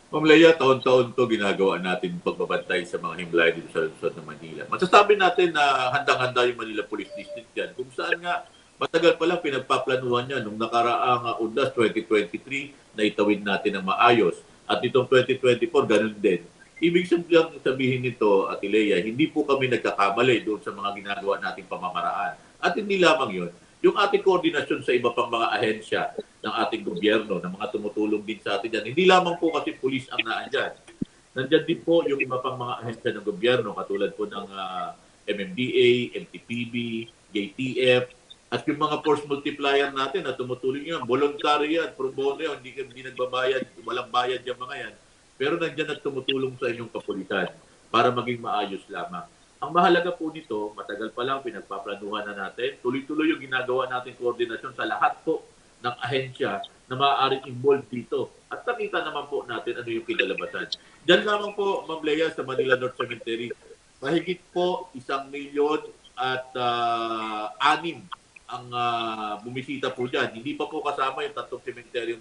Ma'am Lea, taon-taon to ginagawa natin pagbabantay sa mga himlay dito sa lungsod ng Manila. Masasabi natin na handang-handa yung Manila Police District yan. Kung saan nga, matagal pa lang pinagpaplanuhan niya nung nakaraang UNDAS 2023 na itawid natin ng maayos. At itong 2024, ganun din. Ibig sabihin nito, Ate Lea, hindi po kami nagkakamali doon sa mga ginagawa nating pamamaraan. At hindi lamang yun, yung ating koordinasyon sa iba pang mga ahensya ng ating gobyerno, ng mga tumutulong din sa atin dyan. Hindi lamang po kasi pulis ang naandyan. Nandiyan din po yung iba pang mga ahensya ng gobyerno katulad po ng MMDA, MTPB, JTF, at yung mga force multiplier natin na tumutulong yan. Voluntary yan, pro bono yan, hindi nagbabayad, walang bayad yung mga yan. Pero nandiyan at tumutulong sa inyong kapulisan para maging maayos lamang. Ang mahalaga po nito, matagal pa lang pinagpaplanuhan na natin, tuloy-tuloy yung ginagawa natin koordinasyon sa lahat po ng ahensya na maaaring involved dito. At nakita naman po natin ano yung kinalabasan. Diyan lamang po, Ma'am Lea, sa Manila North Cemetery, mahigit po 1,000,000 at 6 ang bumisita po dyan. Hindi pa po kasama yung 3 cemetery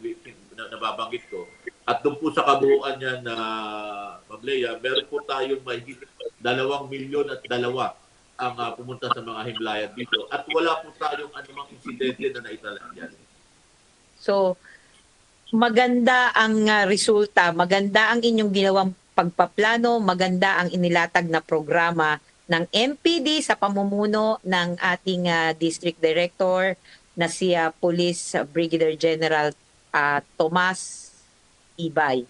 na nababanggit ko. At doon po sa kabuuan yan, Ma'am Lea, meron po tayong mahigit 2,000,000 at 2 ang pumunta sa mga himlayan dito. At wala po tayong anumang insidente na naitala dyan. So, maganda ang resulta, maganda ang inyong ginawang pagpaplano, maganda ang inilatag na programa ng MPD sa pamumuno ng ating District Director na si Police Brigadier General Tomas Ibay.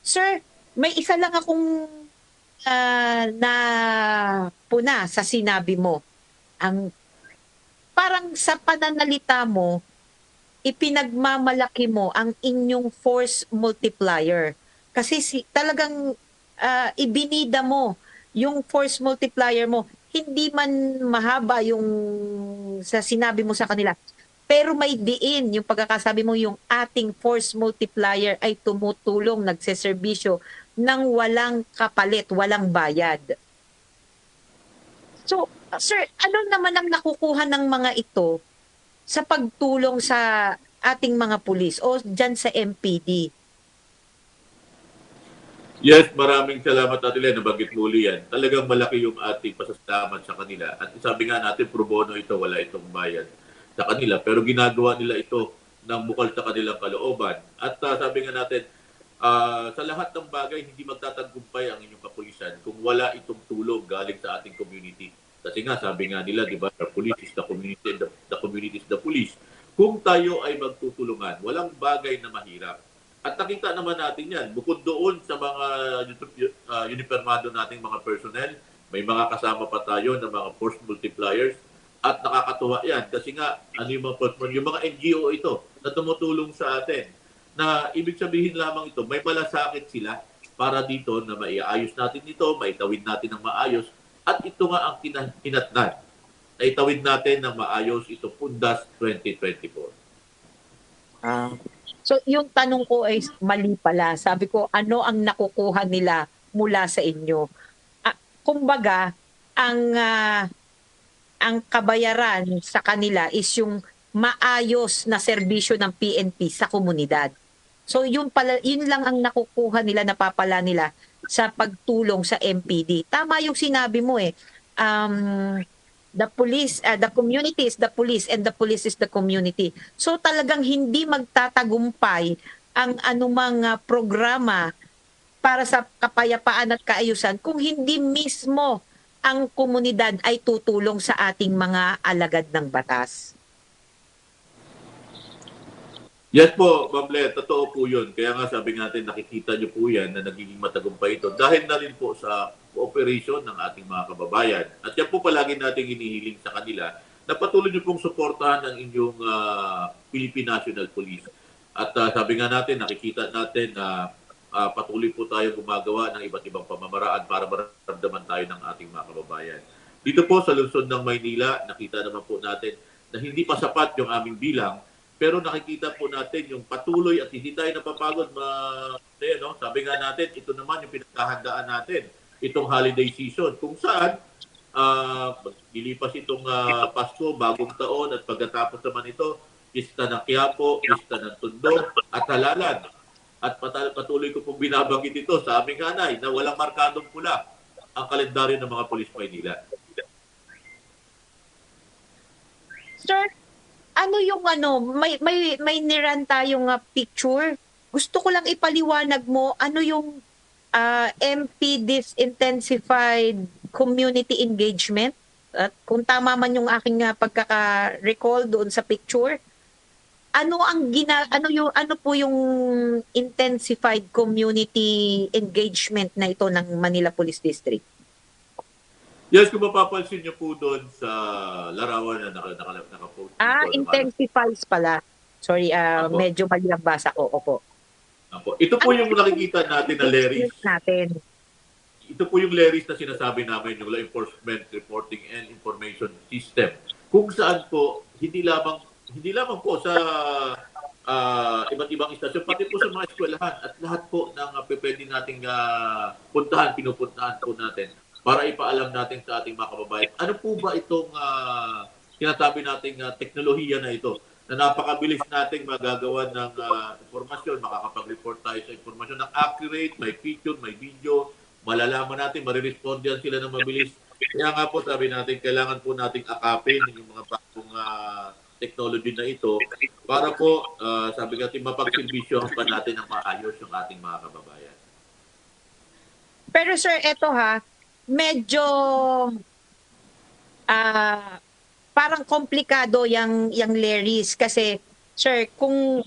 Sir, may isa lang akong na puna sa sinabi mo. Ang parang sa pananalita mo, ipinagmamalaki mo ang inyong force multiplier. Kasi talagang ibinida mo yung force multiplier mo. Hindi man mahaba yung sa sinabi mo sa kanila. Pero may diin yung pagkakasabi mo yung ating force multiplier ay tumutulong, nagseserbisyo ng walang kapalit, walang bayad. So, sir, ano naman ang nakukuha ng mga ito sa pagtulong sa ating mga pulis o dyan sa MPD? Yes, maraming salamat Ate Len, nabanggit muli yan. Talagang malaki yung ating pasasalamat sa kanila. At sabi nga natin, pro bono ito, wala itong bayad sa kanila. Pero ginagawa nila ito ng bukal sa kanilang kalooban. At sabi nga natin, sa lahat ng bagay, hindi magtatagumpay ang inyong kapulisan kung wala itong tulong galing sa ating community. Kasi nga, sabi nga nila, di ba, the police is the community and the community is the police. Kung tayo ay magtutulungan, walang bagay na mahirap. At nakita naman natin yan, bukod doon sa mga uniformado nating mga personnel, may mga kasama pa tayo ng mga force multipliers at nakakatuwa yan kasi nga ano yung mga NGO ito na tumutulong sa atin na ibig sabihin lamang ito, may malasakit sila para dito na maiayos natin ito, maitawid natin ng maayos at ito nga ang tinatnan na itawid natin ng maayos ito Pundas 2024. So, yung tanong ko ay mali pala. Sabi ko, ano ang nakukuha nila mula sa inyo? Kumbaga, ang kabayaran sa kanila is yung maayos na serbisyo ng PNP sa komunidad. So, yun lang ang nakukuha nila, napapala nila sa pagtulong sa MPD. Tama yung sinabi mo the community is the police and the police is the community. So talagang hindi magtatagumpay ang anumang programa para sa kapayapaan at kaayusan kung hindi mismo ang komunidad ay tutulong sa ating mga alagad ng batas. Yes po, Ma'am Le, totoo po yun. Kaya nga sabi natin, nakikita nyo po yan na nagiging matagumpay ito dahil na rin po sa cooperation ng ating mga kababayan. At yan po palagi natin hinihiling sa kanila na patuloy nyo pong suportahan ang inyong Philippine National Police. At sabi nga natin, nakikita natin na patuloy po tayo gumagawa ng iba't ibang pamamaraan para maramdaman tayo ng ating mga kababayan. Dito po sa lungsod ng Maynila, nakita naman po natin na hindi pa sapat yung aming bilang. Pero nakikita po natin yung patuloy at hindi tayo napapagod. Sabi nga natin, ito naman yung pinaghahandaan natin, itong holiday season. Kung saan, ilipas itong Pasko, bagong taon, at pagkatapos naman ito, pista ng Quiapo, pista ng Tondo, at Halalan. At patuloy ko pong binabanggit ito sa aming hanay na walang markadong pula ang kalendaryo ng mga Pulis Maynila. Sir, ano yung may niran tayong picture. Gusto ko lang ipaliwanag mo ano yung MPD's Intensified Community Engagement. At kung tama man yung aking pagkaka-recall doon sa picture, ano po yung intensified community engagement na ito ng Manila Police District? Yes, kung mapapansin niyo po doon sa larawan na nakapost dito, Intensifies pala. Sorry, Apo. medyo mali ang basa ko. Opo. Apo. Ito po yung nakikita natin na LERIS. Natin. Ito po yung LERIS na sinasabi namin, yung Law Enforcement Reporting and Information System. Kung saan po, hindi lamang po sa iba't ibang istasyon, pati po sa mga eskwelahan at lahat po ng pwede nating pinupuntahan po natin para ipaalam natin sa ating mga kababayan. Ano po ba itong sinasabi nating teknolohiya na ito na napakabilis nating magagawa ng informasyon, makakapag-report tayo sa informasyon ng accurate, may picture, may video, malalaman natin, marirespondihan sila ng mabilis. Kaya nga po sabi natin, kailangan po nating akapin yung mga bagong technology na ito para po, sabi natin, mapagsilbisyohan pa natin ng maayos yung ating mga kababayan. Pero sir, eto medyo parang komplikado yung LERIS kasi sir, kung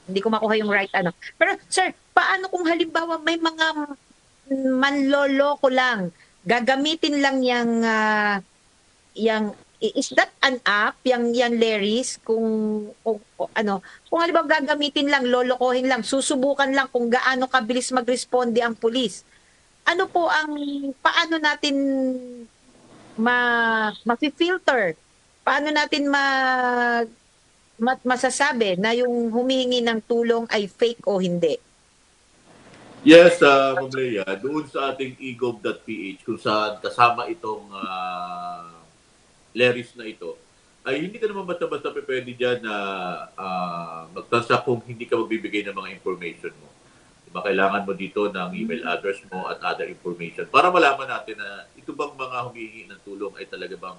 hindi ko makuha yung right ano. Pero sir, paano kung halimbawa may mga manloloko lang, gagamitin lang yung is that an app yung LERIS kung halimbawa gagamitin lang, lolokohin lang, susubukan lang kung gaano kabilis magresponde ang pulis. Ano po paano natin ma-filter? Paano natin masasabi na yung humihingi ng tulong ay fake o hindi? Yes, Ma'am Leia, doon sa ating egov.ph kung saan kasama itong LERIS na ito, ay hindi ka naman basta-basta pwede dyan na magtransact kung hindi ka magbibigay ng mga information mo. Diba, kailangan mo dito ng email address mo at other information para malaman natin na ito bang mga humihingi ng tulong ay talaga bang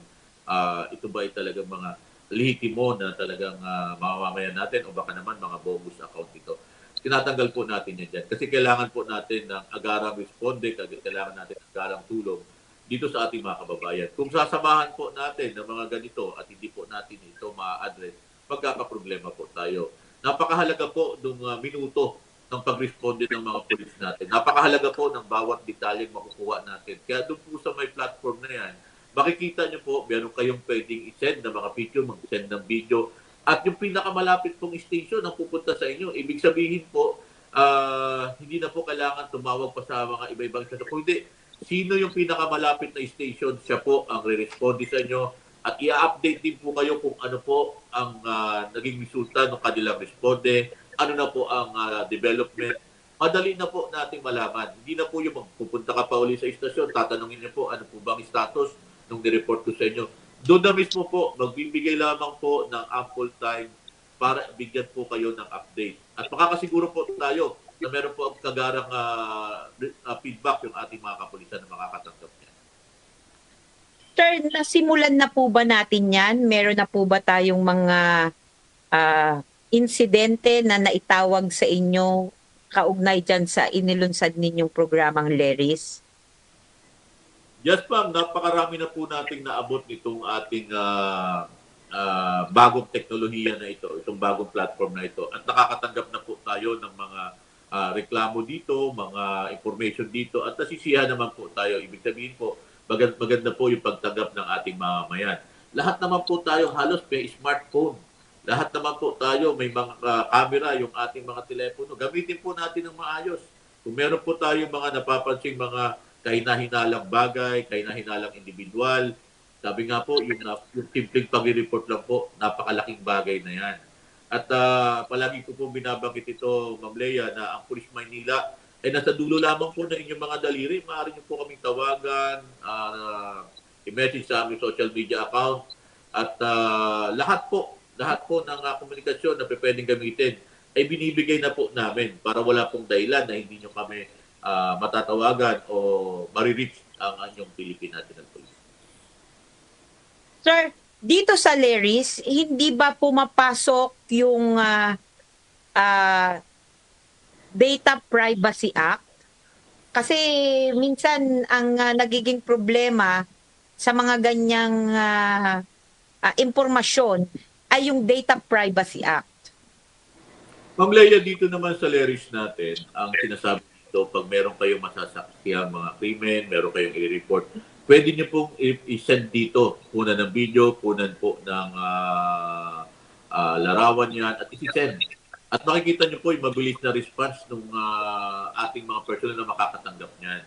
ito ba ay talagang mga lehitimo na talagang mamamayan natin o baka naman mga bogus account ito. Tinatanggal po natin yan dyan kasi kailangan po natin ng agarang responde, kailangan natin ng agarang tulong dito sa ating mga kababayan. Kung sasamahan po natin ng mga ganito at hindi po natin ito ma-address, magkakaproblema po tayo. Napakahalaga po ng minuto ng pag-responde ng mga pulis natin. Napakahalaga po ng bawat detalyeng makukuha natin. Kaya doon po sa may platform na yan, makikita nyo po, meron kayong pwedeng i-send ng mga picture, mag-send ng video, at yung pinakamalapit pong station ang pupunta sa inyo. Ibig sabihin po, hindi na po kailangan tumawag pa sa mga iba-ibang station. Kung hindi, sino yung pinakamalapit na station, siya po ang re-responde sa inyo at i-update din po kayo kung ano po ang naging resulta ng kanilang responde, ano na po ang development. Madali na po nating malaman. Hindi na po yung magpupunta ka pa uli sa istasyon, tatanungin niyo po ano po bang status nung nireport ko sa inyo. Doon na mismo po, magbibigay lamang po ng ample time para bigyan po kayo ng update. At makakasiguro po tayo na meron po ang kagarang feedback yung ating mga kapulisan na makakatanggap niya. Sir, nasimulan na po ba natin yan? Meron na po ba tayong mga insidente na naitawag sa inyo kaugnay dyan sa inilunsad ninyong programang LERIS? Yes, ma'am. Napakarami na po nating naabot nitong ating bagong teknolohiya na ito, itong bagong platform na ito. At nakakatanggap na po tayo ng mga reklamo dito, mga information dito, at nasisiyahan naman po tayo. Ibig sabihin po, maganda po yung pagtanggap ng ating mamamayan. Lahat naman po tayo halos may smartphone. Lahat naman po tayo may mga camera, yung ating mga telepono. Gamitin po natin ng maayos. Kung meron po tayong mga napapansing mga kahina-hinalang bagay, kahina-hinalang individual, sabi nga po, yung simpleng pag-report lang po, napakalaking bagay na yan. At palagi ko po binabanggit ito, Ma'am Leia, na ang Police Maynila ay nasa dulo lamang po ng inyong mga daliri. Maaari niyo po kaming tawagan, i-message sa aming social media account, at lahat po ng komunikasyon na pwedeng gamitin ay binibigay na po namin para wala pong dahilan na hindi nyo kami matatawagan o marireach ang anyong Philippine National Police. Sir, dito sa LERIS, hindi ba pumapasok yung Data Privacy Act? Kasi minsan ang nagiging problema sa mga ganyang impormasyon ay yung Data Privacy Act. Ma'am Leia, dito naman sa LERIS natin, ang sinasabi dito, pag meron kayong masasaksiyang mga krimen, meron kayong i-report, pwede niyo pong i-send dito, punan ng video, punan po ng larawan yan, at isi-send. At makikita niyo po yung mabilis na response ng ating mga personnel na makakatanggap niyan.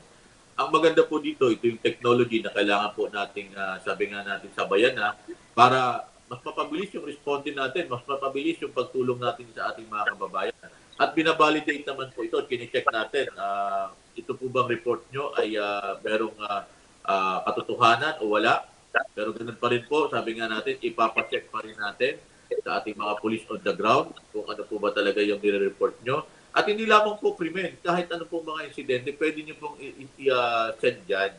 Ang maganda po dito, ito yung technology na kailangan po nating, sabi nga natin, sabayan na para mas mapabilis yung response natin, mas mapabilis yung pagtulong natin sa ating mga kababayan. At binabalidate naman po ito at kine-check natin. Ito po bang report nyo ay merong katotohanan o wala? Pero ganun pa rin po, sabi nga natin, ipapacheck pa rin natin sa ating mga police on the ground kung ano po ba talaga yung nire-report nyo. At hindi lamang po krimen, kahit ano po mga insidente, pwede nyo pong i-send dyan.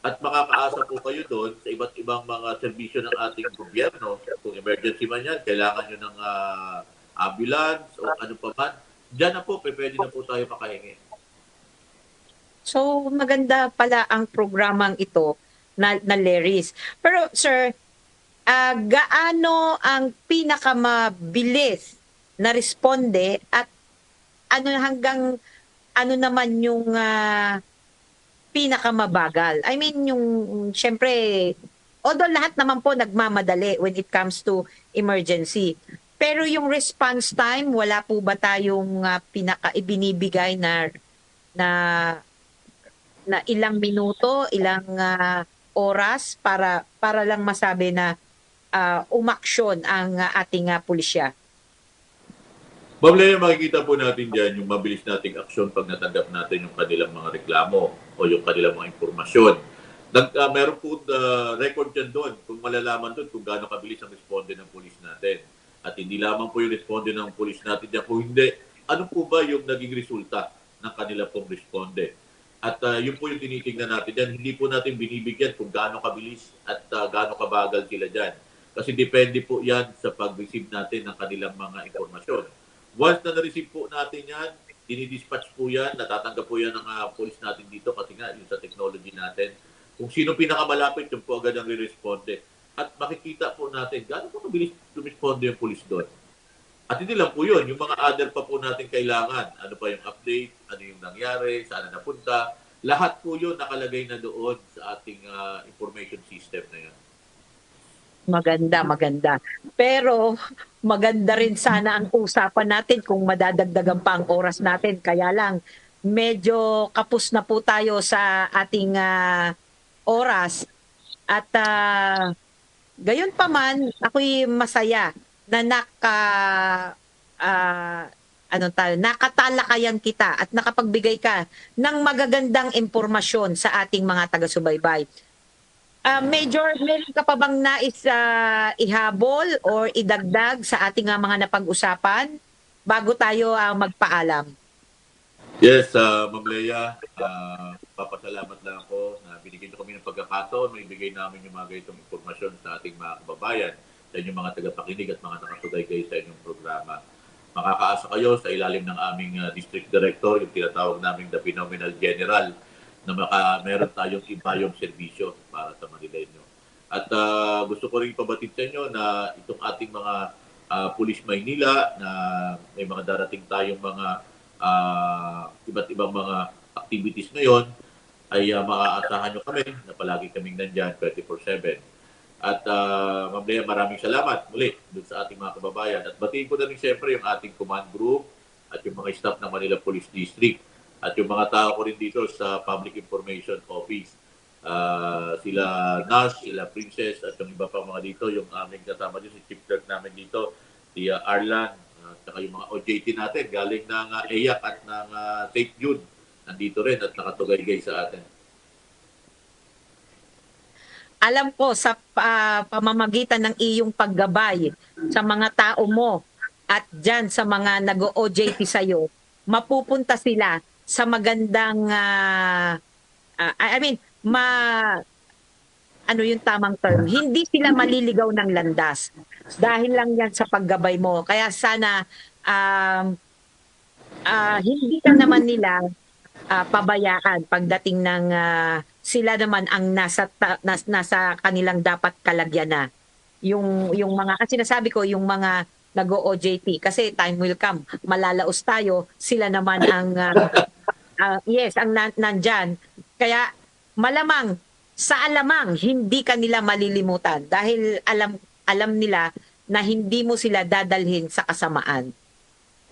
At makakaasa po kayo doon sa iba't ibang mga serbisyo ng ating gobyerno. Kung emergency man yan, kailangan nyo ng ambulance o ano pa man. Diyan na po, pwede na po tayo makahingi. So, maganda pala ang programang ito na LERIS. Pero, sir, gaano ang pinakamabilis na responde at ano hanggang ano naman yung pinakamabagal? I mean, yung syempre, although lahat naman po nagmamadali when it comes to emergency. Pero yung response time, wala po ba tayong ibinibigay na ilang minuto, ilang oras para lang masabi na umaksyon ang ating pulisya? Ma'am Lea, makikita po natin dyan yung mabilis nating aksyon pag natanggap natin yung kanilang mga reklamo o yung kanilang mga impormasyon. Meron po record dyan doon kung malalaman doon kung gaano kabilis ang responde ng pulis natin. At hindi lamang po yung responde ng pulis natin dyan. Kung hindi, ano po ba yung naging resulta ng kanila pong responde? At yun po yung tinitingnan natin dyan. Hindi po natin binibigyan kung gaano kabilis at gaano kabagal sila dyan. Kasi depende po yan sa pag-receive natin ng kanilang mga impormasyon. Once na na-receive po natin yan, dinidispatch po yan, natatanggap po yan ng police natin dito kasi nga yung sa technology natin. Kung sino pinakamalapit, yung po agad ang re-responde. At makikita po natin, gaano po kabilis lumisponde yung police doon. At hindi lang po yun, yung mga other pa po natin kailangan. Ano pa yung update, ano yung nangyari, saan na napunta. Lahat po yun nakalagay na doon sa ating information system na yan. Maganda. Pero maganda rin sana ang usapan natin kung madadagdagan pa ang oras natin. Kaya lang, medyo kapos na po tayo sa ating oras. At gayon pa man, ako'y masaya na nakatalakayan kita at nakapagbigay ka ng magagandang impormasyon sa ating mga taga-subaybay. Major, meron ka pa bang nais ihabol or idagdag sa ating mga napag-usapan bago tayo magpaalam? Yes, Ma'am Lea, papasalamat lang ako na binigyan niyo kami ng pagkakataon, maibigay namin yung mga ganitong impormasyon sa ating mga kababayan, sa inyong mga tagapakinig at mga nakasubaybay sa inyong programa. Makakaasa kayo sa ilalim ng aming District Director, yung tinatawag naming The Phenomenal General, na meron tayong ibayong serbisyo para sa Manileño. At gusto ko rin ipabatid sa inyo na itong ating mga Police Maynila na may mga darating tayong mga iba't ibang mga activities ngayon ay maaasahan nyo kami na palagi kaming nandyan 24/7. At Ma'am Lea, maraming salamat muli dun sa ating mga kababayan. At batiin ko na rin siyempre yung ating command group at yung mga staff ng Manila Police District at yung mga tao ko rin dito sa Public Information Office. Sila Nash, sila Princess, at yung iba pang mga dito, yung aming kasama dito, si Chief Clerk namin dito, si Arlan, at saka yung mga OJT natin, galing ng EYAC at ng St. Jude, nandito rin at nakatugay-gay sa atin. Alam ko sa pamamagitan ng iyong paggabay sa mga tao mo at dyan sa mga nag-OJT sa'yo, mapupunta sila sa magandang ano yung tamang term, hindi sila maliligaw ng landas dahil lang yan sa paggabay mo. Kaya sana hindi ka naman nila pabayaan pagdating ng sila naman ang nasa kanilang dapat kalagyan na. yung mga, kasi sinasabi ko, yung mga nag-OJT, kasi time will come, malalaos tayo, sila naman ang, yes, ang nandyan. Kaya malamang, sa alamang, hindi kanila malilimutan dahil alam nila na hindi mo sila dadalhin sa kasamaan.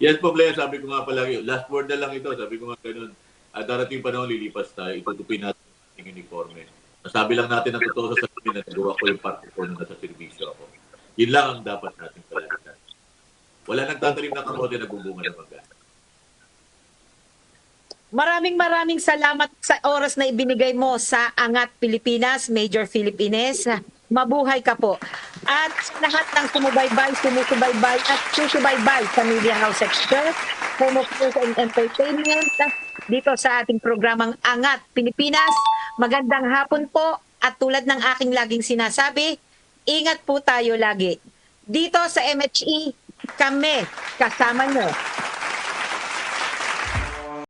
Yes po, Blair, sabi ko nga palagi, last word na lang ito, sabi ko nga ganun, darating panahon lilipas tayo, itutupin natin ang ating uniforme. Nasabi lang natin ang totoo sa sarili na nagawa ko yung parte ko na nasa servisyo ako. Yun lang ang dapat natin palalitan. Wala nagtatanim ng kamote na bubunga ng mangga. Maraming salamat sa oras na ibinigay mo sa Angat Pilipinas, Major Filipines. Mabuhay ka po. At sa lahat ng sumusubaybay at susubaybay sa Media House Express, Home of News and Entertainment, dito sa ating programang Angat Pilipinas. Magandang hapon po at tulad ng aking laging sinasabi, ingat po tayo lagi. Dito sa MHE, kami kasama nyo